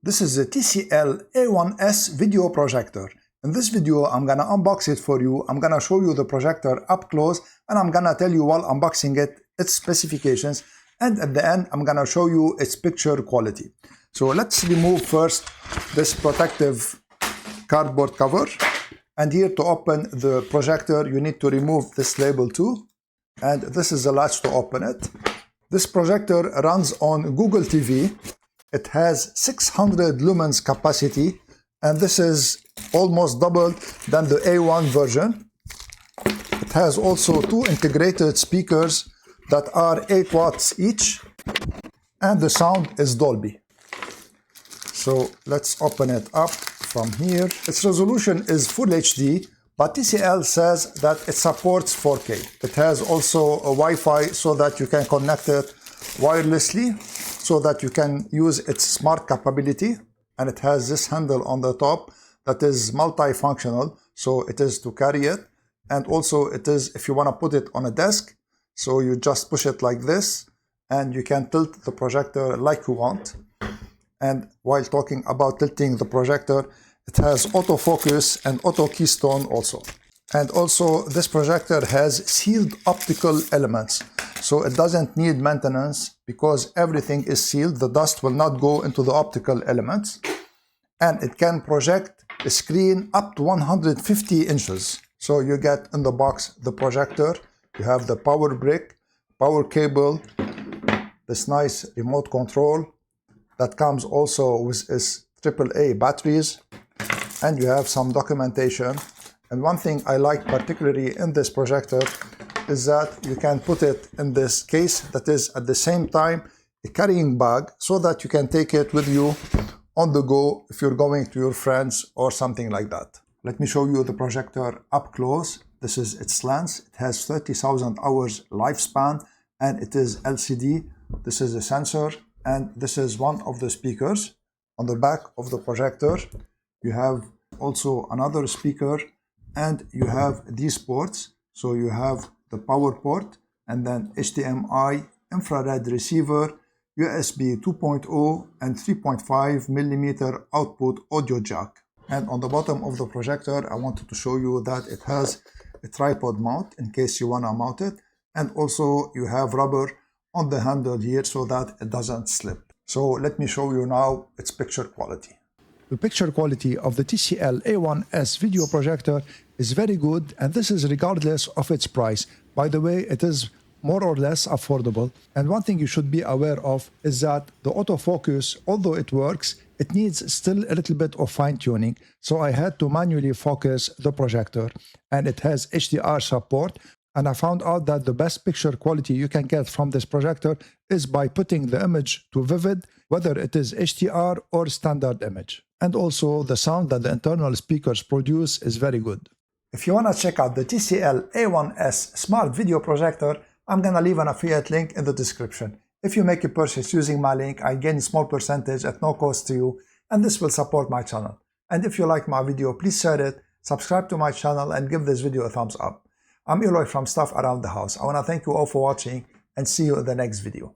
This is the TCL A1S video projector. In this video, I'm gonna unbox it for you. I'm gonna show you the projector up close, and I'm gonna tell you while unboxing it, its specifications, and at the end, I'm gonna show you its picture quality. So let's remove first this protective cardboard cover. And here to open the projector, you need to remove this label too. And this is the latch to open it. This projector runs on Google TV. It has 600 lumens capacity, and this is almost double than the A1 version. It has also two integrated speakers that are 8 watts each, and the sound is Dolby. So let's open it up from here. Its resolution is Full HD, but TCL says that it supports 4K. It has also a Wi-Fi so that you can connect it wirelessly, so that you can use its smart capability. And it has this handle on the top that is multifunctional, so it is to carry it. And also it is if you want to put it on a desk, so you just push it like this, and you can tilt the projector like you want. And while talking about tilting the projector, it has autofocus and auto keystone also. And also this projector has sealed optical elements, so it doesn't need maintenance because everything is sealed. The dust will not go into the optical elements. And it can project a screen up to 150 inches. So you get in the box the projector, you have the power brick, power cable, this nice remote control that comes also with its AAA batteries, and you have some documentation. And one thing I like particularly in this projector is that you can put it in this case that is at the same time a carrying bag, so that you can take it with you on the go if you're going to your friends or something like that. Let me show you the projector up close. This is its lens. It has 30,000 hours lifespan, and it is LCD. This is a sensor, and this is one of the speakers. On the back of the projector, you have also another speaker, and you have these ports. So you have the power port, and then HDMI, infrared receiver, USB 2.0, and 3.5 millimeter output audio jack. And on the bottom of the projector, I wanted to show you that it has a tripod mount in case you want to mount it. And also you have rubber on the handle here so that it doesn't slip. So let me show you now its picture quality. The picture quality of the TCL A1S video projector is very good, and this is regardless of its price. By the way, it is more or less affordable. And one thing you should be aware of is that the autofocus, although it works, it needs still a little bit of fine-tuning. So I had to manually focus the projector, and it has HDR support. And I found out that the best picture quality you can get from this projector is by putting the image to vivid, whether it is HDR or standard image. And also the sound that the internal speakers produce is very good. If you want to check out the TCL A1S Smart Video Projector, I'm going to leave an affiliate link in the description. If you make a purchase using my link, I gain a small percentage at no cost to you, and this will support my channel. And if you like my video, please share it, subscribe to my channel, and give this video a thumbs up. I'm Eloy from Stuff Around the House. I want to thank you all for watching, and see you in the next video.